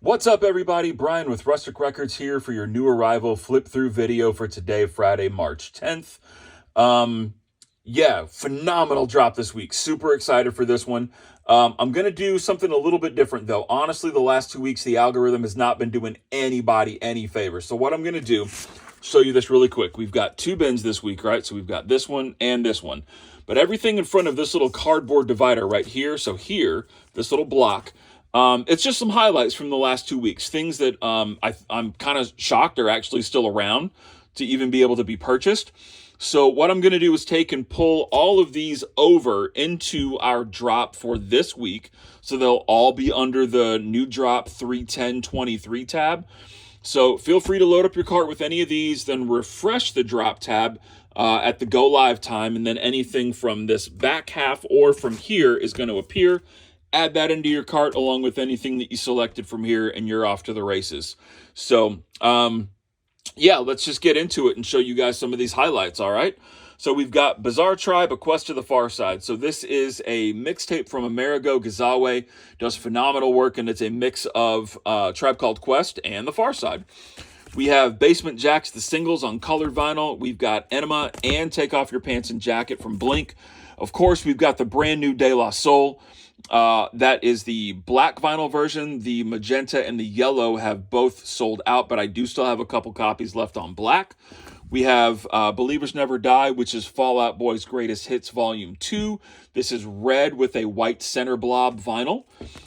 What's up, everybody? Brian with Rustic Records here for your new arrival flip-through video for today, Friday, March 10th. Phenomenal drop this week. Super excited for this one. I'm going to do something a little bit different, though. Honestly, the last 2 weeks, the algorithm has not been doing anybody any favors. So what I'm going to do, show you this really quick. We've got two bins this week, right? So we've got this one and this one. But everything in front of this little cardboard divider right here, so here, this little block, it's just some highlights from the last 2 weeks. Things that I'm kind of shocked are actually still around to even be able to be purchased. So what I'm going to do is take and pull all of these over into our drop for this week. So they'll all be under the new drop 31023 tab. So feel free to load up your cart with any of these, then refresh the drop tab at the go live time. And then anything from this back half or from here is going to appear. Add that into your cart along with anything that you selected from here, and you're off to the races. So, let's just get into it and show you guys some of these highlights, all right? So we've got Bizarre Tribe, A Quest to the Far Side. So this is a mixtape from Amerigo Gazawe. Does phenomenal work, and it's a mix of Tribe Called Quest and The Far Side. We have Basement Jacks, the singles on colored vinyl. We've got Enema and Take Off Your Pants and Jacket from Blink. Of course, we've got the brand new De La Soul. That is the black vinyl version. The magenta and the yellow have both sold out, but I do still have a couple copies left on black. We have Believers Never Die, which is Fall Out Boy's Greatest Hits Volume 2. This is red with a white center blob vinyl.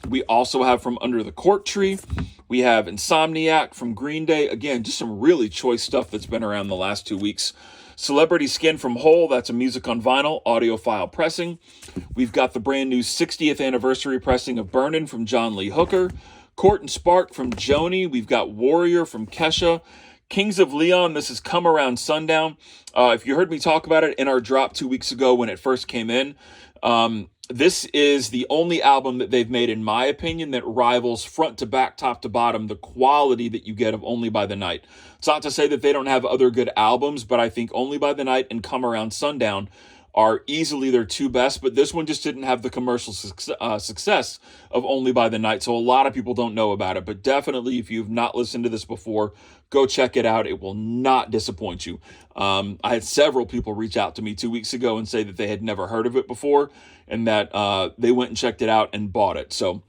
We also have From Under the Cork Tree. We have Insomniac from Green Day. Again, just some really choice stuff that's been around the last 2 weeks. Celebrity Skin from Hole, that's a music on vinyl, audiophile pressing. We've got the brand new 60th anniversary pressing of Burnin' from John Lee Hooker. Court and Spark from Joni. We've got Warrior from Kesha. Kings of Leon, this is Come Around Sundown. If you heard me talk about it in our drop 2 weeks ago when it first came in, this is the only album that they've made, in my opinion, that rivals front to back, top to bottom, the quality that you get of Only by the Night. It's not to say that they don't have other good albums, but I think Only by the Night and Come Around Sundown are easily their two best, but this one just didn't have the commercial success of Only by the Night, so a lot of people don't know about it. But definitely, if you've not listened to this before, go check it out. It will not disappoint you. I had several people reach out to me 2 weeks ago and say that they had never heard of it before, and that they went and checked it out and bought it. So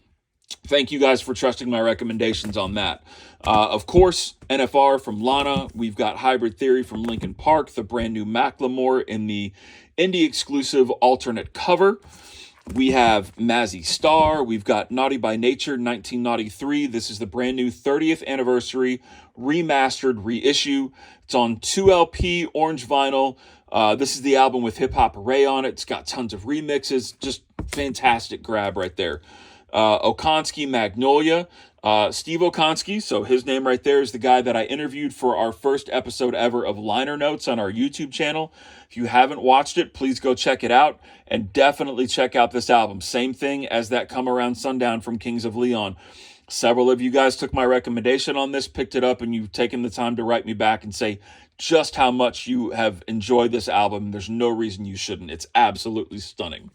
thank you guys for trusting my recommendations on that. Of course, NFR from Lana. We've got Hybrid Theory from Linkin Park, the brand new Macklemore in the indie exclusive alternate cover. We have Mazzy Star. We've got Naughty by Nature 1993. This is the brand new 30th anniversary remastered reissue. It's on 2LP orange vinyl. This is the album with Hip Hop Array on it. It's got tons of remixes. Just fantastic grab right there. Okonski Magnolia. Steve Okonski, so his name right there is the guy that I interviewed for our first episode ever of Liner Notes on our YouTube channel. If you haven't watched it, please go check it out, and definitely check out this album. Same thing as that Come Around Sundown from Kings of Leon. Several of you guys took my recommendation on this, picked it up, and you've taken the time to write me back and say just how much you have enjoyed this album. There's no reason you shouldn't. It's absolutely stunning.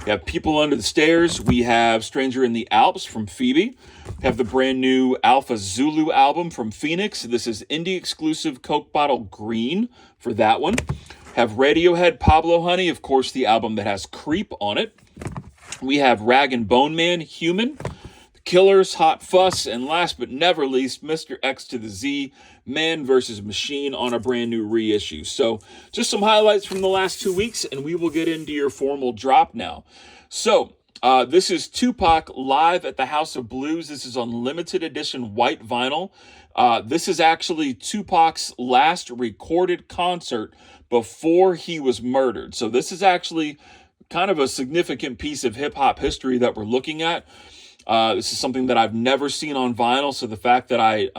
We have People Under the Stairs. We have Stranger in the Alps from Phoebe. We have the brand new Alpha Zulu album from Phoenix. This is indie exclusive Coke Bottle Green for that one. Have Radiohead Pablo Honey, of course, the album that has Creep on it. We have Rag and Bone Man Human. The Killers, Hot Fuss, and last but never least, Mr. X to the Z, Man vs. Machine on a brand new reissue. So just some highlights from the last 2 weeks, and we will get into your formal drop now. So this is Tupac live at the House of Blues. This is on limited edition white vinyl. This is actually Tupac's last recorded concert before he was murdered. So this is actually kind of a significant piece of hip-hop history that we're looking at. This is something that I've never seen on vinyl, so the fact that I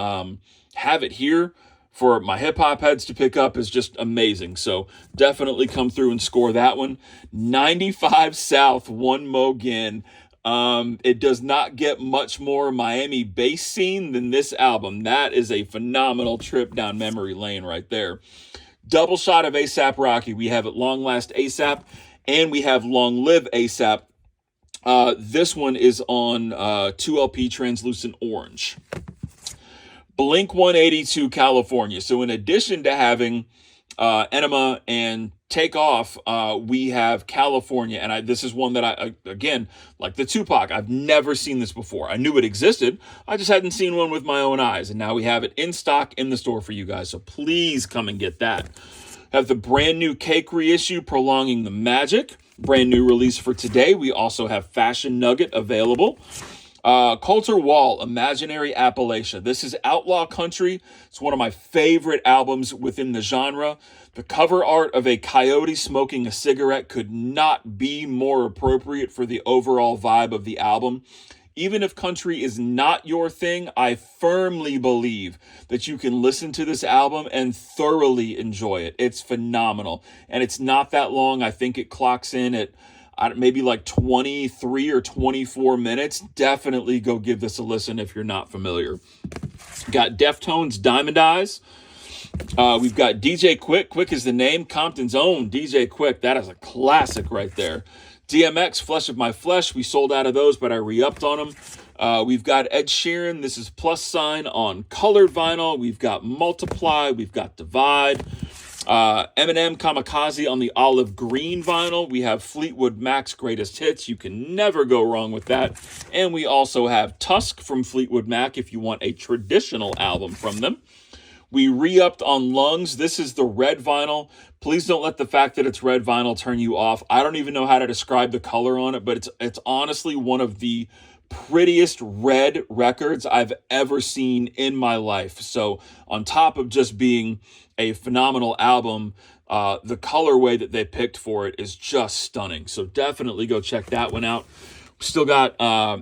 have it here for my hip-hop heads to pick up is just amazing. So definitely come through and score that one. 95 South, One Mo Gin. It does not get much more Miami bass scene than this album. That is a phenomenal trip down memory lane right there. Double shot of A$AP Rocky. We have At Long Last A$AP, and we have Long Live A$AP. This one is on 2LP Translucent Orange. Blink 182 California. So in addition to having Enema and Take Off, we have California. And this is one that again, like the Tupac, I've never seen this before. I knew it existed. I just hadn't seen one with my own eyes. And now we have it in stock in the store for you guys. So please come and get that. Have the brand new Cake reissue, Prolonging the Magic. Brand new release for today. We also have Fashion Nugget available. Coulter Wall, Imaginary Appalachia. This is outlaw country. It's one of my favorite albums within the genre. The cover art of a coyote smoking a cigarette could not be more appropriate for the overall vibe of the album. Even if country is not your thing, I firmly believe that you can listen to this album and thoroughly enjoy it. It's phenomenal. And it's not that long. I think it clocks in at maybe like 23 or 24 minutes. Definitely go give this a listen if you're not familiar. Got Deftones, Diamond Eyes. We've got DJ Quik. Quik is the name. Compton's own DJ Quik. That is a classic right there. DMX, Flesh of My Flesh. We sold out of those, but I re-upped on them. We've got Ed Sheeran. This is Plus Sign on colored vinyl. We've got Multiply. We've got Divide. Eminem Kamikaze on the olive green vinyl. We have Fleetwood Mac's Greatest Hits. You can never go wrong with that. And we also have Tusk from Fleetwood Mac if you want a traditional album from them. We re-upped on Lungs. This is the red vinyl. Please don't let the fact that it's red vinyl turn you off. I don't even know how to describe the color on it, but it's honestly one of the prettiest red records I've ever seen in my life. So on top of just being a phenomenal album, the colorway that they picked for it is just stunning. So definitely go check that one out. Still got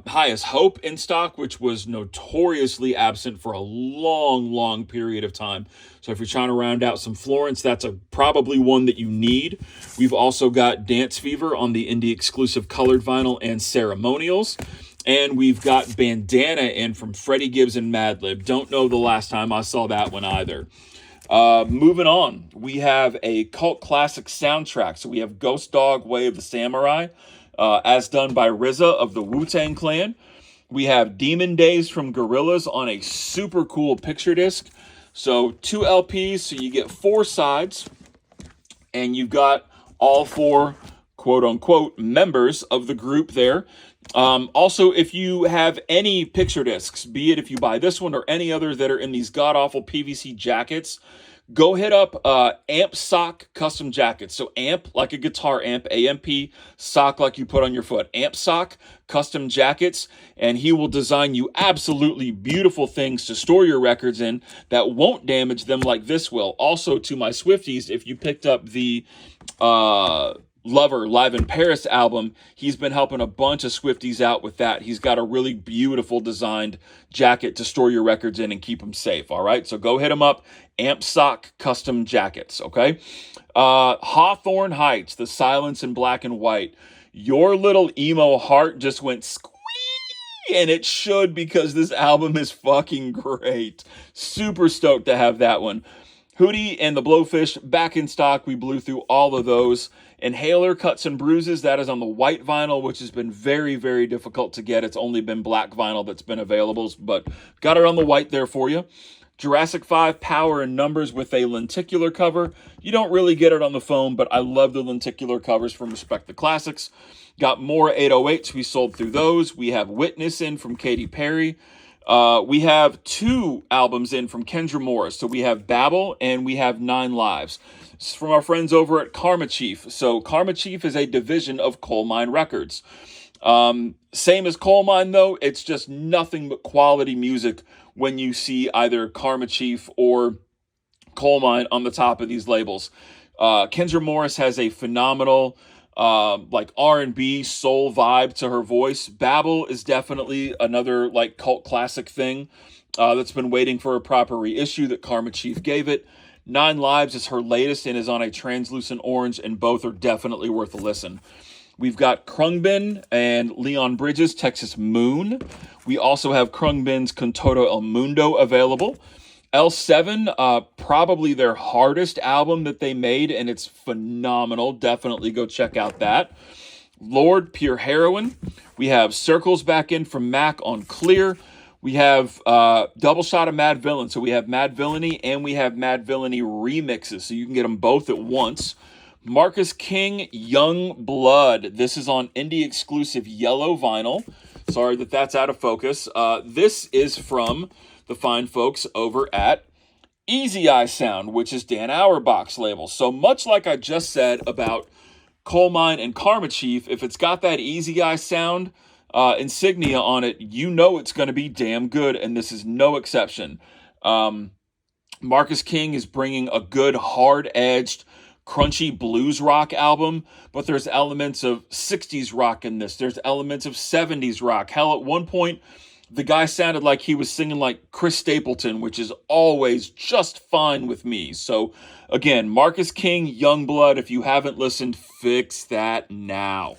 Highest Hope in stock, which was notoriously absent for a long period of time. So if you're trying to round out some Florence, that's probably one that you need. We've also got Dance Fever on the indie exclusive colored vinyl and Ceremonials. And we've got Bandana in from Freddie Gibbs and Madlib. Don't know the last time I saw that one either. Moving on, we have a cult classic soundtrack. So we have Ghost Dog, Way of the Samurai, as done by RZA of the Wu-Tang Clan. We have Demon Days from Gorillaz on a super cool picture disc. So 2 LPs, so you get 4 sides, and you've got all 4 quote-unquote members of the group there. Also, if you have any picture discs, be it if you buy this one or any other that are in these god-awful PVC jackets, go hit up Amp Sock Custom Jackets. So amp, like a guitar amp, AMP, sock like you put on your foot. Amp Sock Custom Jackets, and he will design you absolutely beautiful things to store your records in that won't damage them like this will. Also, to my Swifties, if you picked up the Lover Live in Paris album, he's been helping a bunch of Swifties out with that. He's got a really beautiful designed jacket to store your records in and keep them safe, all right? So go hit him up, Amp Sock Custom Jackets, okay? Hawthorne Heights, The Silence in Black and White. Your little emo heart just went squee, and it should, because this album is fucking great. Super stoked to have that one. Hootie and the Blowfish back in stock. We blew through all of those. Inhaler, Cuts and Bruises, that is on the white vinyl, which has been very difficult to get. It's only been black vinyl that's been available, but got it on the white there for you. Jurassic 5, Power and Numbers with a lenticular cover. You don't really get it on the phone, but I love the lenticular covers from Respect the Classics. Got more 808s. We sold through those. We have Witness in from Katy Perry. We have 2 albums in from Kendra Morris. So we have Babel and we have 9 Lives. This is from our friends over at Karma Chief. So Karma Chief is a division of Coal Mine Records. Same as Coal Mine, though. It's just nothing but quality music when you see either Karma Chief or Coal Mine on the top of these labels. Kendra Morris has a phenomenal like R&B soul vibe to her voice. Babel is definitely another like cult classic thing that's been waiting for a proper reissue that Karma Chief gave it. 9 Lives is her latest and is on a translucent orange, and both are definitely worth a listen. We've got Khruangbin and Leon Bridges' Texas Moon. We also have Khruangbin's Con Todo El Mundo available. L7, probably their hardest album that they made, and it's phenomenal. Definitely go check out that. Lord, Pure Heroin. We have Circles back in from Mac on Clear. We have double shot of Mad Villain. So we have Mad Villainy and we have Mad Villainy remixes. So you can get them both at once. Marcus King, Young Blood. This is on indie exclusive yellow vinyl. Sorry that that's out of focus. This is from the fine folks over at Easy Eye Sound, which is Dan Auerbach's label. So much like I just said about Coal Mine and Karma Chief, if it's got that Easy Eye Sound insignia on it, you know it's going to be damn good, and this is no exception. Marcus King is bringing a good, hard-edged, crunchy blues rock album, but there's elements of 60s rock in this. There's elements of 70s rock. Hell, at one point, the guy sounded like he was singing like Chris Stapleton, which is always just fine with me. So, again, Marcus King, Youngblood. If you haven't listened, fix that now.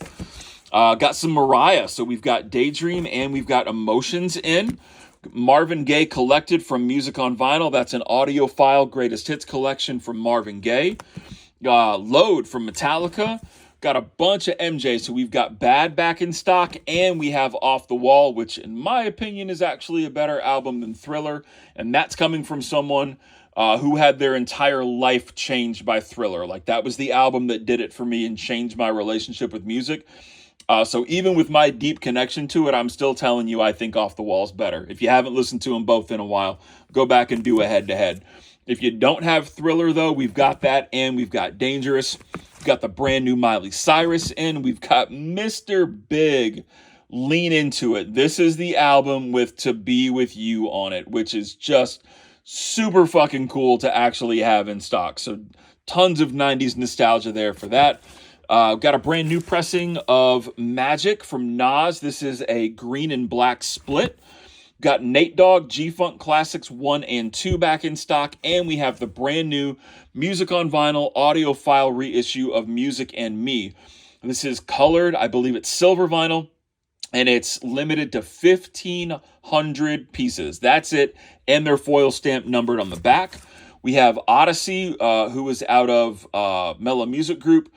Got some Mariah. So we've got Daydream and we've got Emotions in. Marvin Gaye Collected from Music on Vinyl. That's an audiophile greatest hits collection from Marvin Gaye. Load from Metallica. Got a bunch of MJ. So we've got Bad back in stock, and we have Off the Wall, which in my opinion is actually a better album than Thriller. And that's coming from someone who had their entire life changed by Thriller. Like, that was the album that did it for me and changed my relationship with music. So even with my deep connection to it, I'm still telling you I think Off the Wall's better. If you haven't listened to them both in a while, go back and do a head-to-head. If you don't have Thriller, though, we've got that, and we've got Dangerous. We've got the brand new Miley Cyrus in. We've got Mr. Big. Lean into it. This is the album with To Be With You on it, which is just super fucking cool to actually have in stock. So tons of 90s nostalgia there for that. Got a brand new pressing of Magic from Nas. This is a green and black split. Got Nate Dogg, G-Funk Classics 1 and 2 back in stock. And we have the brand new Music on Vinyl audiophile reissue of Music and Me. This is colored. I believe it's silver vinyl. And it's limited to 1,500 pieces. That's it. And they're foil stamp numbered on the back. We have Odyssey, who is out of Mellow Music Group.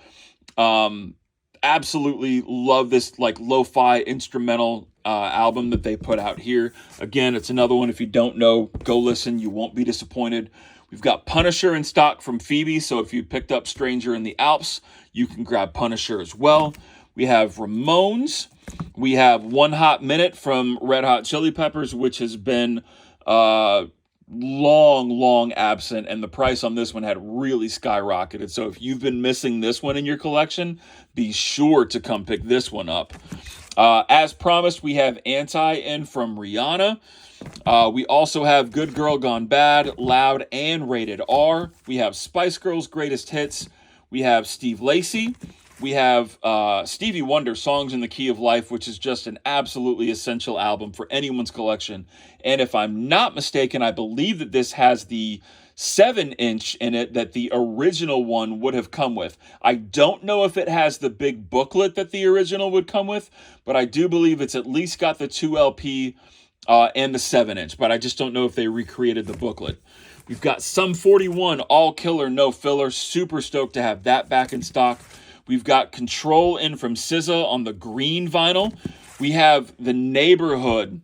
Absolutely love this like lo-fi instrumental album that they put out here. Again, it's another one. If you don't know, go listen. You won't be disappointed. We've got Punisher in stock from Phoebe. So if you picked up Stranger in the Alps, you can grab Punisher as well. We have Ramones. We have One Hot Minute from Red Hot Chili Peppers, which has been long absent, and the price on this one had really skyrocketed. So if you've been missing this one in your collection, be sure to come pick this one up. As promised, we have Anti in from Rihanna. We also have Good Girl Gone Bad, Loud, and Rated R. We have Spice Girls Greatest Hits. We have Steve Lacy. We have Stevie Wonder, Songs in the Key of Life, which is just an absolutely essential album for anyone's collection. And if I'm not mistaken, I believe that this has the 7-inch in it that the original one would have come with. I don't know if it has the big booklet that the original would come with, but I do believe it's at least got the 2LP and the 7-inch, but I just don't know if they recreated the booklet. We've got Sum 41, All Killer, No Filler. Super stoked to have that back in stock. We've got Control in from SZA on the green vinyl. We have The Neighborhood.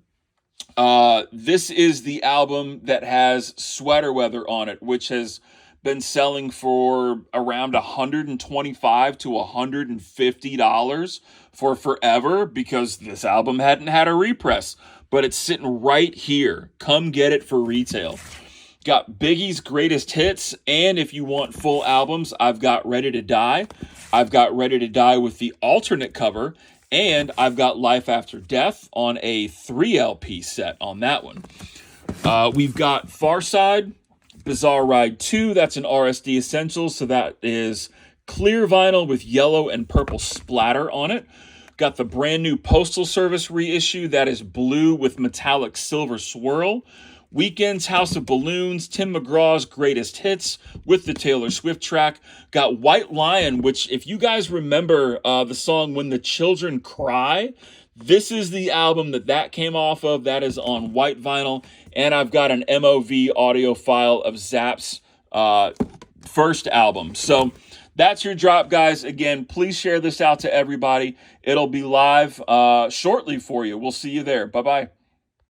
This is the album that has Sweater Weather on it, which has been selling for around $125 to $150 for forever because this album hadn't had a repress. But it's sitting right here. Come get it for retail. Got Biggie's Greatest Hits, and if you want full albums, I've got Ready to Die. I've got Ready to Die with the alternate cover, and I've got Life After Death on a 3LP set on that one. We've got Farside, Bizarre Ride 2. That's an RSD Essentials, so that is clear vinyl with yellow and purple splatter on it. Got the brand new Postal Service reissue. That is blue with metallic silver swirl. Weekend's House of Balloons, Tim McGraw's Greatest Hits with the Taylor Swift track. Got White Lion, which if you guys remember the song When the Children Cry, this is the album that came off of. That is on white vinyl. And I've got an MOV audio file of Zapp's first album. So That's your drop, guys. Again, please share this out to everybody. It'll be live shortly for you. We'll see you there. Bye-bye.